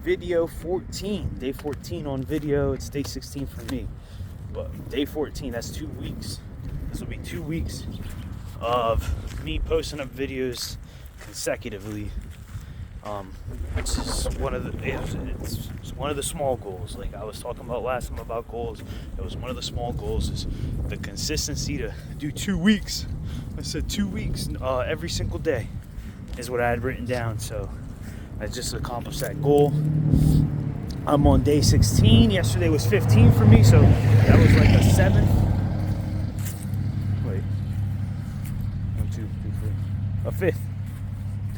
video 14, day 14 on video. It's day 16 for me, but day 14, that's 2 weeks. This will be 2 weeks of me posting up videos consecutively, which is it's one of the small goals. Like I was talking about last time about goals, it was one of the small goals is the consistency to do 2 weeks. I said 2 weeks every single day is what I had written down, so I just accomplished that goal. I'm on day 16. Yesterday was 15 for me, so that was like a 7th. Wait. 1, 2, 3, 4. A 5th.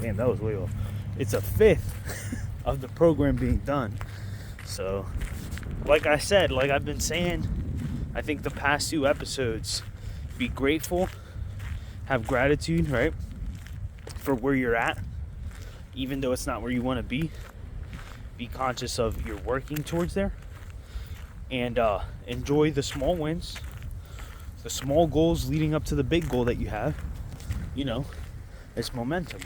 Damn, that was way off. It's a 5th of the program being done. So, like I said, like I've been saying, I think the past 2 episodes, be grateful, have gratitude, right, for where you're at, even though it's not where you want to be. Be conscious of you're working towards there, and enjoy the small wins, the small goals leading up to the big goal that you have. You know, it's momentum.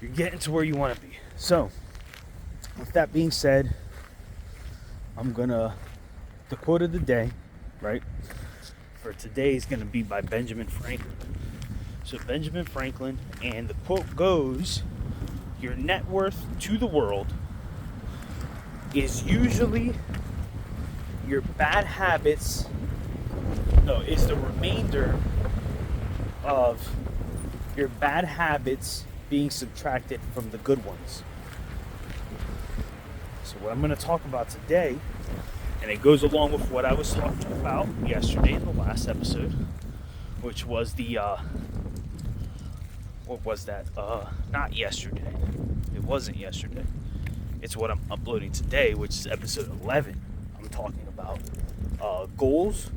You're getting to where you want to be. So, with that being said, the quote of the day, right, for today is gonna be by Benjamin Franklin. So Benjamin Franklin, and the quote goes, your net worth to the world is usually your bad habits, is the remainder of your bad habits being subtracted from the good ones. So what I'm going to talk about today, and it goes along with what I was talking about yesterday in the last episode, which was the what was that? Not yesterday. It wasn't yesterday. It's what I'm uploading today, which is episode 11. I'm talking about goals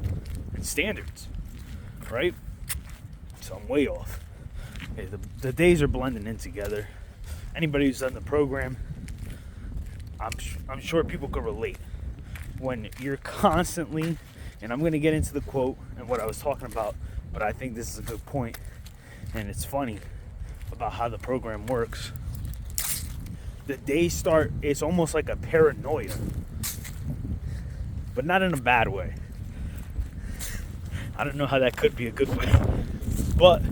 and standards, right? So I'm way off. Okay, the days are blending in together. Anybody who's done the program, I'm sure people could relate. When you're constantly, and I'm going to get into the quote and what I was talking about, but I think this is a good point, and it's funny about how the program works. The days start, it's almost like a paranoia, but not in a bad way. I don't know how that could be a good way, but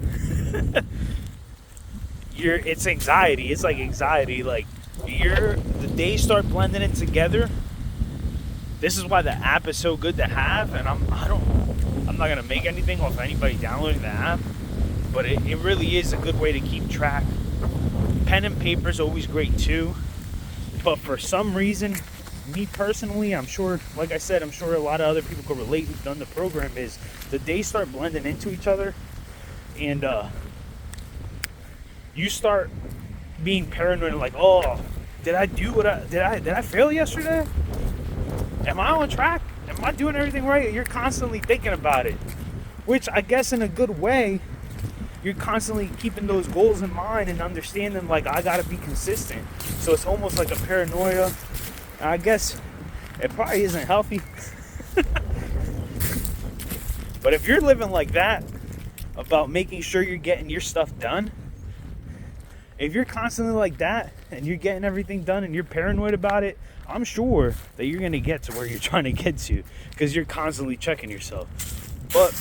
it's anxiety. It's like anxiety. Like the days start blending in together. This is why the app is so good to have, and I'm not gonna make anything off anybody downloading the app, but it really is a good way to keep track. Pen and paper is always great too, but for some reason, me personally, I'm sure, like I said, I'm sure a lot of other people could relate who've done the program, is the days start blending into each other, and you start being paranoid, like, oh, did I fail yesterday? Am I on track? Am I doing everything right? You're constantly thinking about it, which I guess in a good way, you're constantly keeping those goals in mind and understanding, like, I gotta be consistent. So it's almost like a paranoia. I guess it probably isn't healthy. But if you're living like that, about making sure you're getting your stuff done, if you're constantly like that and you're getting everything done and you're paranoid about it, I'm sure that you're gonna get to where you're trying to get to, because you're constantly checking yourself. But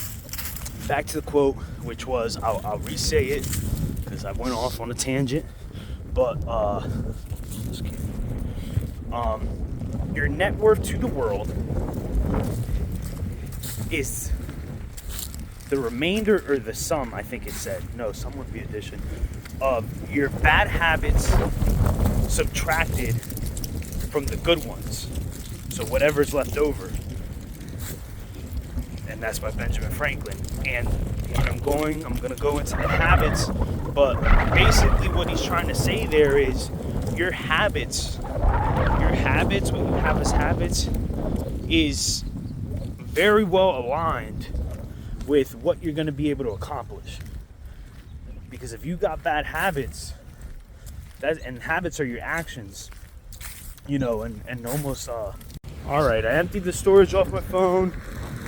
back to the quote, which was, I'll re-say it because I went off on a tangent, but your net worth to the world is the remainder, or the sum, I think it said, no, sum would be addition, of your bad habits subtracted from the good ones. So whatever's left over. And that's by Benjamin Franklin. And when I'm going to go into the habits, but basically what he's trying to say there is your habits, what you have as habits, is very well aligned with what you're going to be able to accomplish. Because if you got bad habits, and habits are your actions, and almost, all right, I emptied the storage off my phone.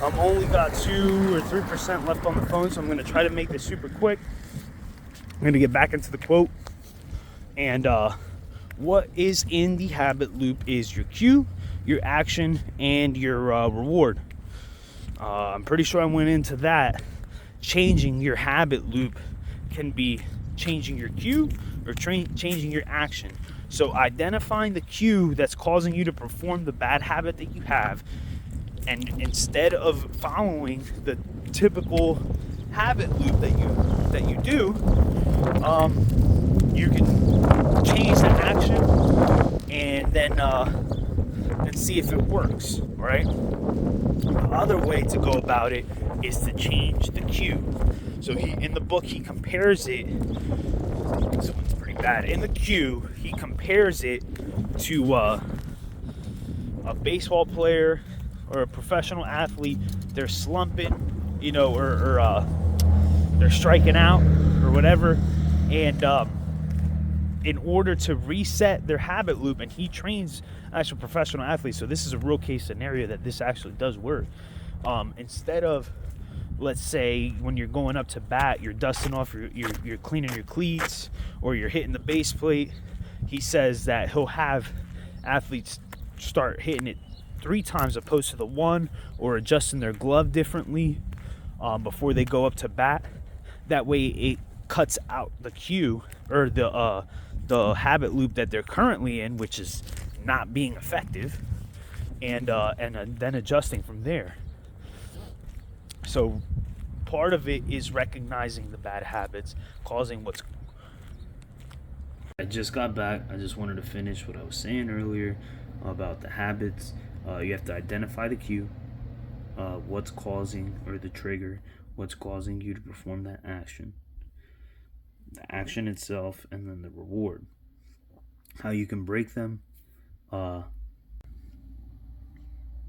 I'm only got 2 or 3% left on the phone, so I'm going to try to make this super quick. I'm going to get back into the quote. And what is in the habit loop is your cue, your action, and your reward. I'm pretty sure I went into that. Changing your habit loop can be changing your cue or changing your action. So identifying the cue that's causing you to perform the bad habit that you have, and instead of following the typical habit loop that you do, you can change the action and then see if it works. Right? The other way to go about it is to change the cue. So in the book he compares it. This one's pretty bad. In the cue, he compares it to a baseball player or a professional athlete. They're slumping, or they're striking out or whatever, and in order to reset their habit loop, and he trains actual professional athletes, so this is a real case scenario that this actually does work. Instead of, let's say, when you're going up to bat, you're dusting off, you're cleaning your cleats, or you're hitting the base plate, he says that he'll have athletes start hitting it 3 times opposed to the 1, or adjusting their glove differently before they go up to bat. That way it cuts out the cue or the habit loop that they're currently in, which is not being effective, and then adjusting from there. So part of it is recognizing the bad habits causing what's... I just got back. I just wanted to finish what I was saying earlier about the habits. You have to identify the cue, what's causing, or the trigger, what's causing you to perform that action, the action itself, and then the reward. How you can break them.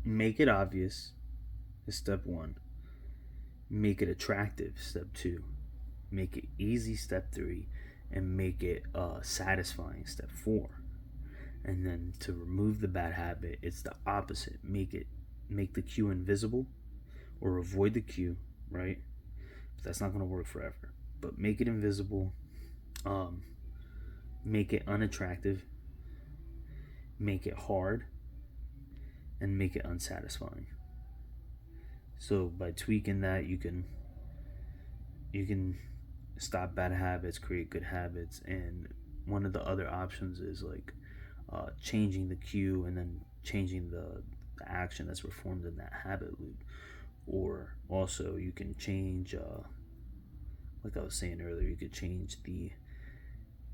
Make it obvious is step 1. Make it attractive, step 2. Make it easy, step 3. And make it satisfying, step 4. And then to remove the bad habit, it's the opposite. Make the cue invisible, or avoid the cue, right? But that's not going to work forever. But make it invisible, make it unattractive, make it hard, and make it unsatisfying. So by tweaking that, you can stop bad habits, create good habits. And one of the other options is like changing the cue and then changing the action that's performed in that habit loop. Or also you can change, like I was saying earlier, you could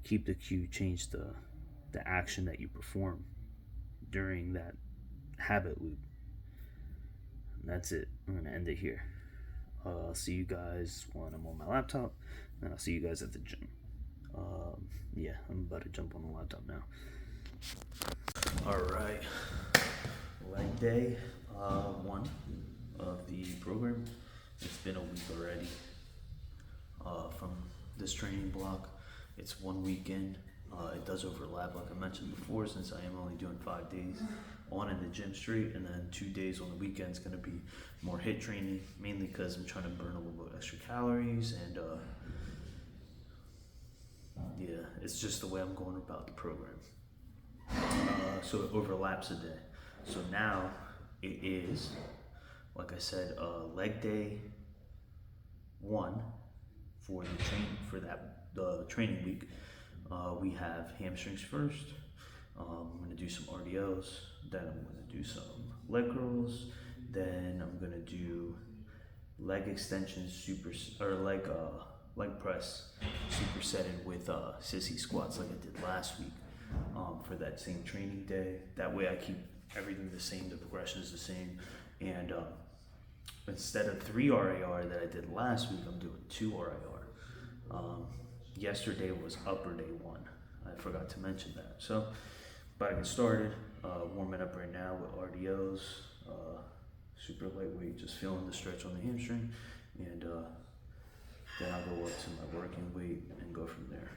keep the cue, change the action that you perform during that habit loop. And that's it. I'm going to end it here. I'll see you guys when I'm on my laptop, and I'll see you guys at the gym. Yeah, I'm about to jump on the laptop now. Alright, leg day 1 of the program. It's been a week already from this training block. It's 1 weekend. It does overlap, like I mentioned before, since I am only doing 5 days on in the gym straight, and then 2 days on the weekends going to be more HIIT training, mainly because I'm trying to burn a little bit extra calories, and yeah, it's just the way I'm going about the program. So it overlaps a day. So now it is, like I said, leg day 1 for the training week. We have hamstrings first. I'm going to do some RDOs. Then I'm going to do some leg curls. Then I'm going to do leg extensions, leg press supersetted with sissy squats like I did last week for that same training day. That way I keep everything the same. The progression is the same. And instead of 3 RAR that I did last week, I'm doing 2 RAR. Yesterday was upper day 1. I forgot to mention that. So, but I get started warming up right now with RDOs, super lightweight, just feeling the stretch on the hamstring, and then I'll go up to my working weight and go from there.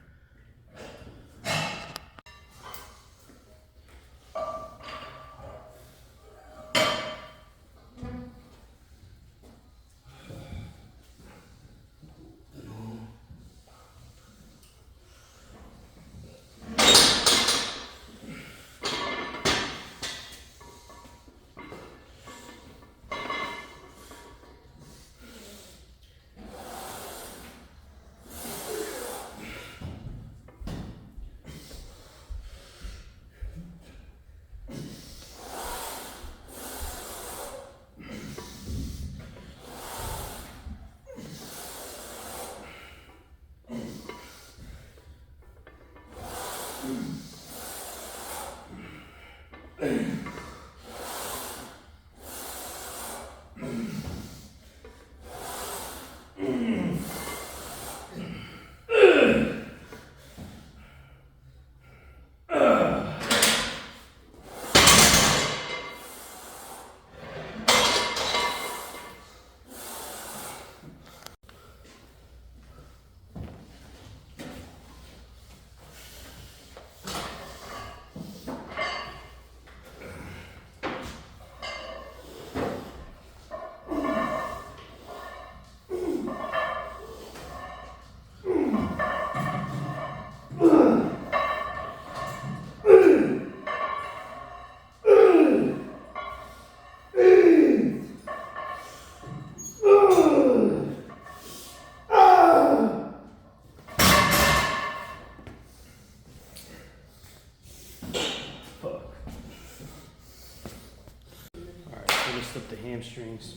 hamstrings.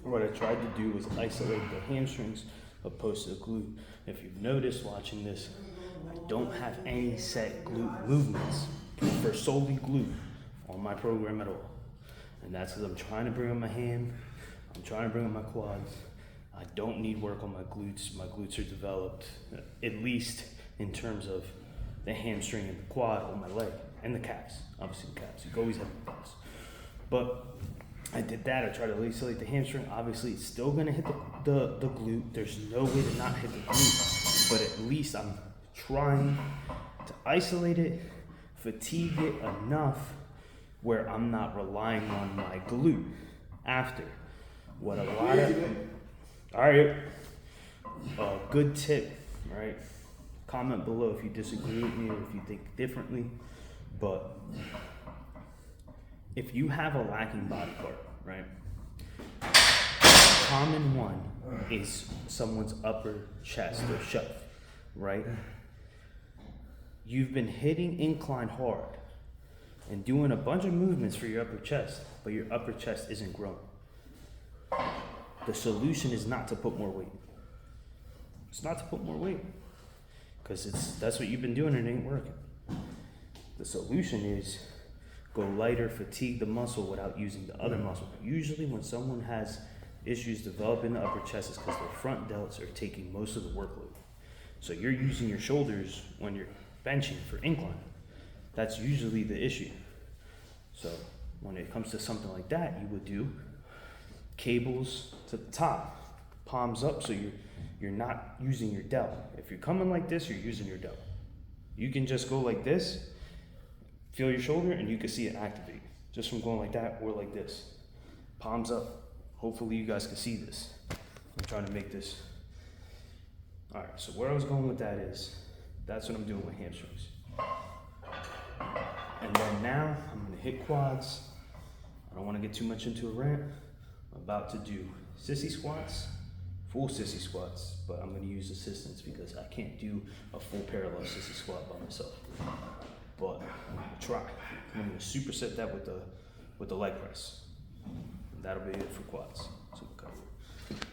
What I tried to do was isolate the hamstrings opposed to the glute. If you've noticed watching this, I don't have any set glute movements for solely glute on my program at all. And that's because I'm trying to bring up my ham, I'm trying to bring up my quads. I don't need work on my glutes. My glutes are developed, at least in terms of the hamstring and the quad on my leg, and the calves, obviously the calves. You can always have the calves. But I did that, I tried to isolate the hamstring. Obviously it's still gonna hit the glute. There's no way to not hit the glute, but at least I'm trying to isolate it, fatigue it enough where I'm not relying on my glute after. What a lot of, all right, good tip, right? Comment below if you disagree with me or if you think differently, but if you have a lacking body part, right? A common one is someone's upper chest or shove, right? You've been hitting incline hard and doing a bunch of movements for your upper chest, but your upper chest isn't growing. The solution is not to put more weight. It's not to put more weight, because that's what you've been doing and it ain't working. The solution is go lighter, fatigue the muscle without using the other muscle. Usually when someone has issues developing the upper chest, it's because their front delts are taking most of the workload. So you're using your shoulders when you're benching for incline. That's usually the issue. So when it comes to something like that, you would do cables to the top, palms up, so you're not using your delt. If you're coming like this, you're using your delt. You can just go like this, feel your shoulder, and you can see it activate just from going like that or like this. Palms up. Hopefully you guys can see this. I'm trying to make this. All right, so where I was going with that is, that's what I'm doing with hamstrings. And then now I'm gonna hit quads. I don't wanna get too much into a rant. I'm about to do sissy squats, full sissy squats, but I'm gonna use assistance because I can't do a full parallel sissy squat by myself. But I'm gonna try. I'm gonna superset that with the leg press. And that'll be it for quads. So we'll cover it.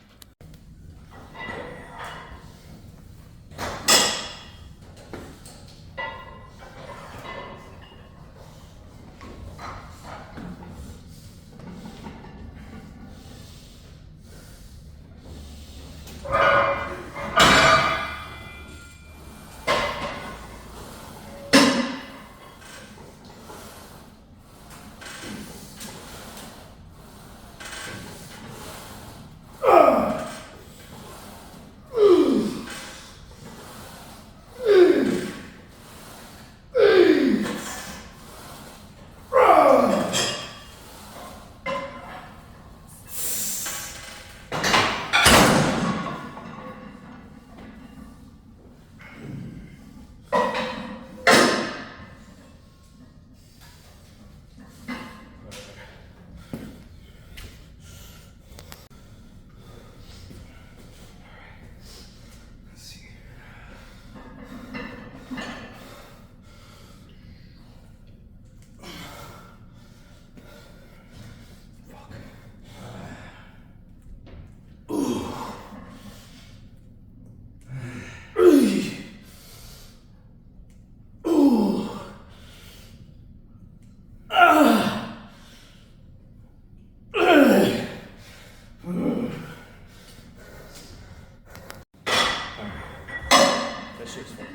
That shit's fun.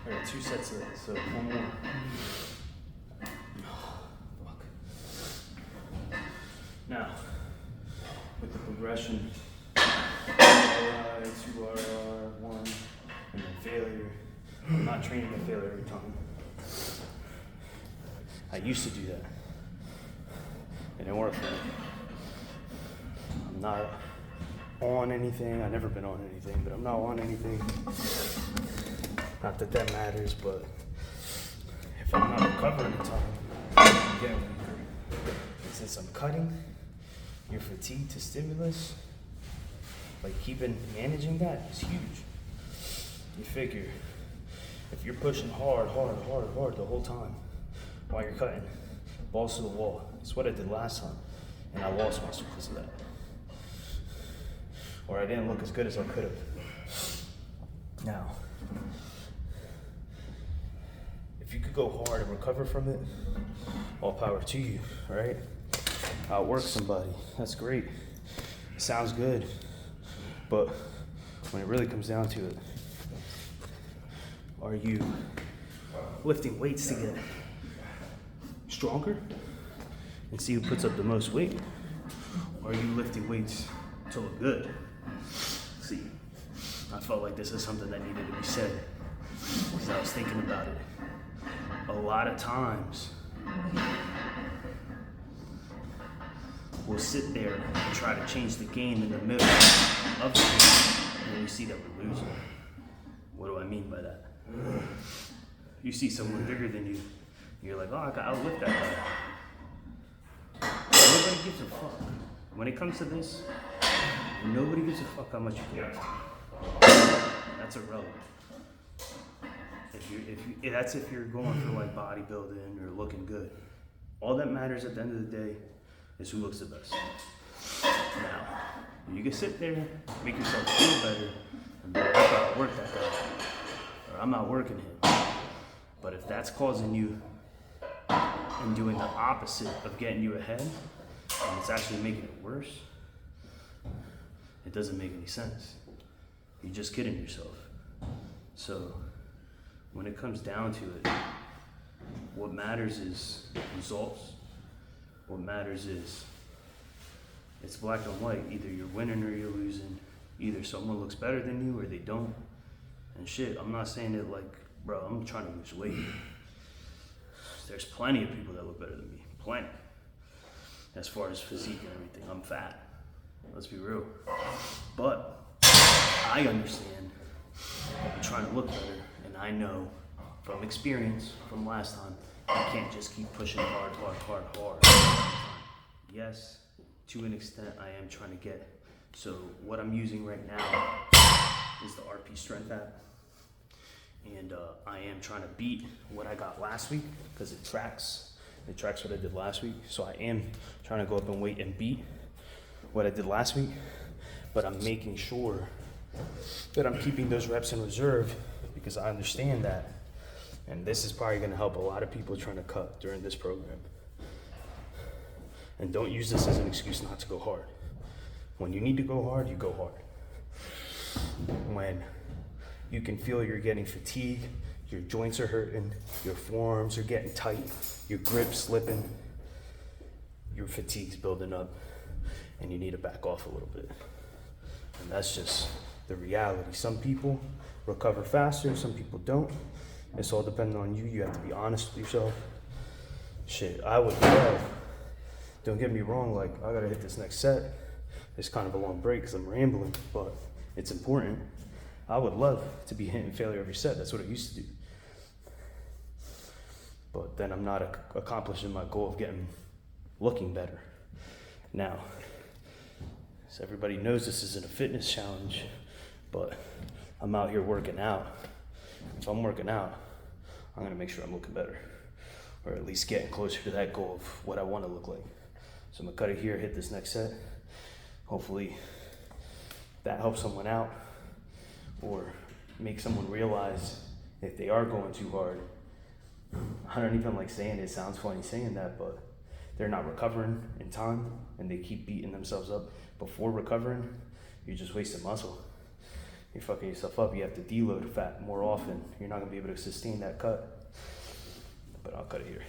I got 2 sets of that, so one more. Fuck. Now, with the progression, RI, 2 RR, 1, and then failure. I'm not training to failure every time. I used to do that. It didn't work for me. I'm not on anything. I've never been on anything, but I'm not on anything. Not that that matters, but if I'm not recovering in time, I'm getting weaker. And since I'm cutting, your fatigue to stimulus, like managing that is huge. You figure, if you're pushing hard the whole time while you're cutting, balls to the wall. It's what I did last time. and I lost muscle because of that. Or I didn't look as good as I could have. Now, if you could go hard and recover from it, all power to you, right? Outwork somebody, that's great. Sounds good, but when it really comes down to it, are you lifting weights to get stronger and see who puts up the most weight? Or are you lifting weights to look good? See, I felt like this is something that needed to be said because I was thinking about it. A lot of times, we'll sit there and try to change the game in the middle of the game, and we see that we're losing. What do I mean by that? You see someone bigger than you, you're like, oh, I can outlift that guy. Nobody gives a fuck. When it comes to this, nobody gives a fuck how much you can lift. That's irrelevant. That's if you're going for like bodybuilding or looking good. All that matters at the end of the day is who looks the best. Now, you can sit there, make yourself feel better, and be like, I gotta work that guy, or I'm not working him. But if that's causing you and doing the opposite of getting you ahead, and it's actually making it worse, it doesn't make any sense. You're just kidding yourself. So, when it comes down to it, what matters is results. What matters is it's black and white. Either you're winning or you're losing. Either someone looks better than you or they don't. And shit, I'm not saying it like, bro, I'm trying to lose weight. There's plenty of people that look better than me. Plenty. As far as physique and everything, I'm fat. Let's be real. But I understand I'm trying to look better. And I know from experience from last time, I can't just keep pushing hard. Yes, to an extent, I am trying to get. So what I'm using right now is the RP Strength app. And I am trying to beat what I got last week because it tracks what I did last week. So I am trying to go up in weight and beat what I did last week. But I'm making sure that I'm keeping those reps in reserve because I understand that. And this is probably going to help a lot of people trying to cut during this program. And don't use this as an excuse not to go hard. When you need to go hard, you go hard. When you can feel you're getting fatigued, your joints are hurting, your forearms are getting tight, your grip's slipping, your fatigue's building up, and you need to back off a little bit. And that's just the reality. Some people recover faster, some people don't. It's all dependent on you. You have to be honest with yourself. Shit, I would love, don't get me wrong, like I gotta hit this next set. It's kind of a long break because I'm rambling, but it's important. I would love to be hitting failure every set. That's what I used to do. But then I'm not accomplishing my goal of looking better. Now, so everybody knows this isn't a fitness challenge, but I'm out here working out. If I'm working out, I'm gonna make sure I'm looking better, or at least getting closer to that goal of what I wanna look like. So I'm gonna cut it here, hit this next set. Hopefully that helps someone out, or make someone realize if they are going too hard. I don't even like saying it, sounds funny saying that, but they're not recovering in time and they keep beating themselves up before recovering. You're just wasting muscle. You're fucking yourself up. You have to deload fat more often. You're not gonna be able to sustain that cut. But I'll cut it here.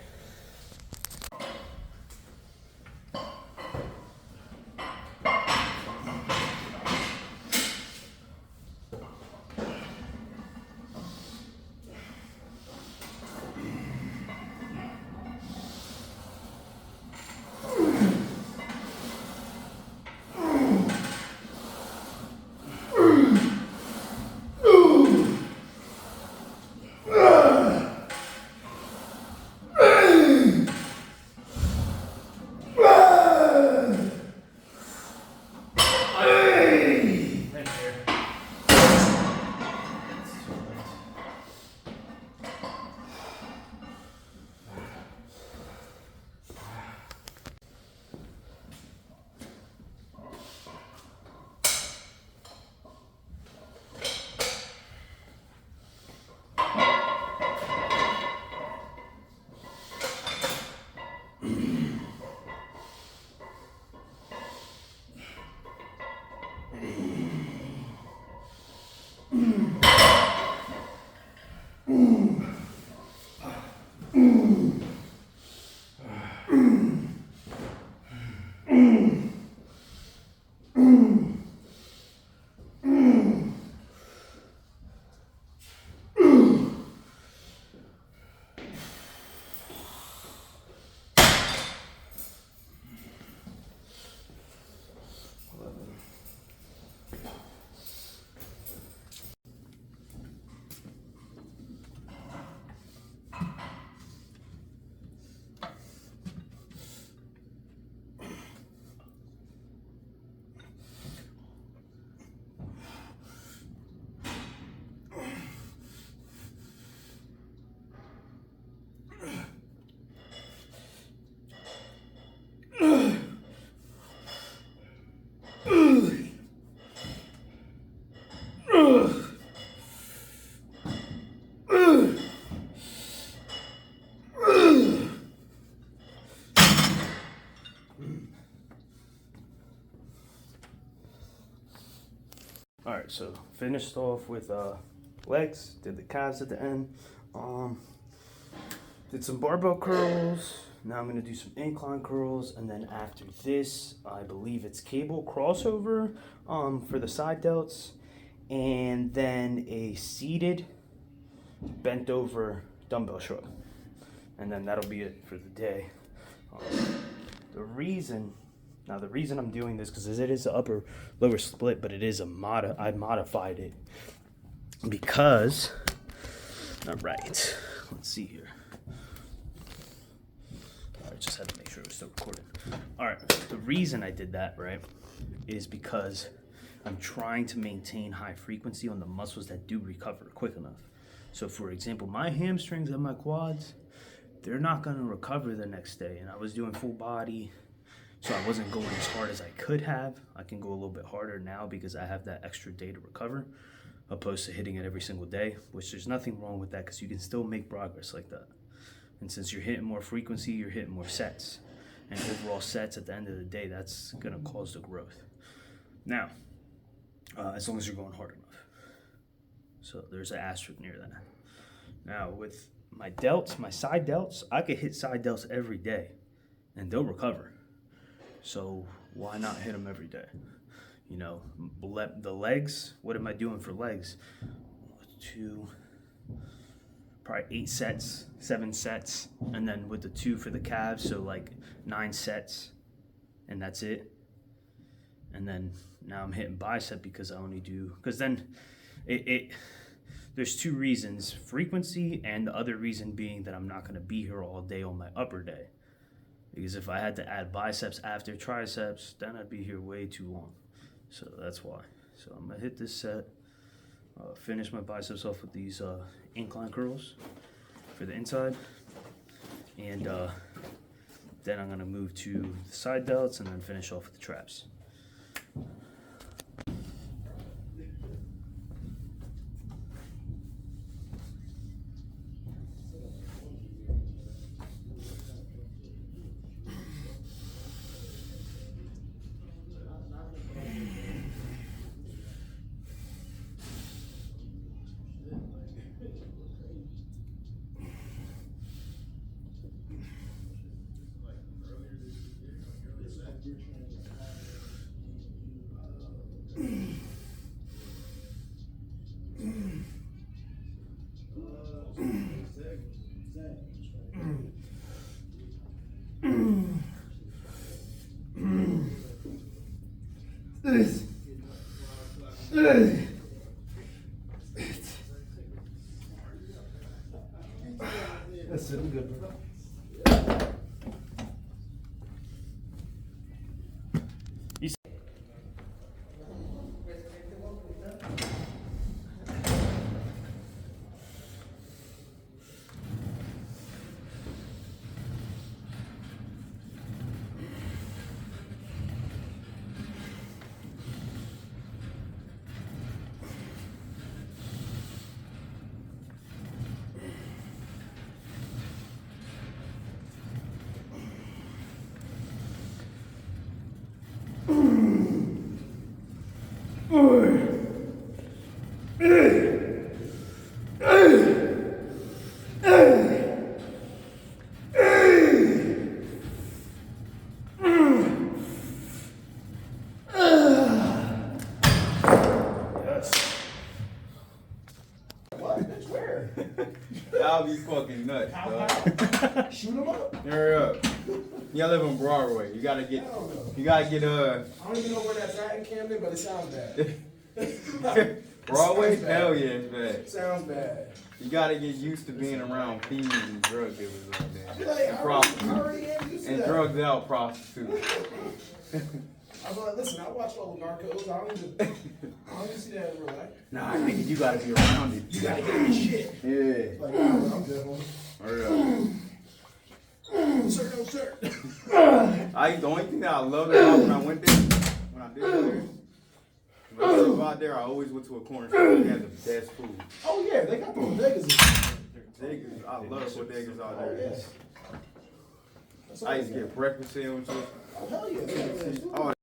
All right, so finished off with legs, did the calves at the end, did some barbell curls. Now I'm gonna do some incline curls, and then after this, I believe it's cable crossover for the side delts, and then a seated bent over dumbbell shrug, and then that'll be it for the day. The reason I'm doing this, because it is an upper lower split, but it is I modified it because, all right, let's see here. I just had to make sure it was still recording. All right, the reason I did that, right, is because I'm trying to maintain high frequency on the muscles that do recover quick enough. So for example, my hamstrings and my quads, they're not gonna recover the next day. And I was doing full body, so I wasn't going as hard as I could have. I can go a little bit harder now because I have that extra day to recover, opposed to hitting it every single day, which there's nothing wrong with that because you can still make progress like that. And since you're hitting more frequency, you're hitting more sets. And overall sets at the end of the day, that's gonna cause the growth. Now, as long as you're going hard enough. So there's an asterisk near that. Now with my delts, my side delts, I could hit side delts every day and they'll recover. So why not hit them every day? You know, the legs, what am I doing for legs? Probably 8 sets, 7 sets, and then with the 2 for the calves, so like 9 sets, and that's it. And then now I'm hitting bicep because I only do, because then there's 2 reasons, frequency, and the other reason being that I'm not gonna be here all day on my upper day. Because if I had to add biceps after triceps, then I'd be here way too long. So that's why. So I'm gonna hit this set, finish my biceps off with these incline curls for the inside, and then I'm gonna move to the side delts and then finish off with the traps. That's it, I'm good, bro. Y'all be fucking nuts, dog. Shoot him up. Hurry up. Y'all live on Broadway. You gotta get. You gotta get I don't even know where that's at in Camden, but it sounds bad. Broadway? Sounds bad. Hell yeah, it's bad. Sounds bad. You gotta get used to being around thieves and drug dealers out I feel there. like And I prostitutes. already am used to And that. drugged out prostitutes. I was like, listen, I watch all the Narcos. I don't even see that in real life. Nah, nigga, you gotta be around it. You gotta get this shit. Yeah. Like, nah, I'm good, homie. Hurry up. Sir, no, sir. The only thing that I loved about when I went there, when I did go there, when I lived out there, I always went to a corner store and had the best food. Oh, yeah, they got the bodegas. I love bodegas out Oh, there. yes. That's all I used they to got. get breakfast sandwiches. Oh, hell yeah. Oh,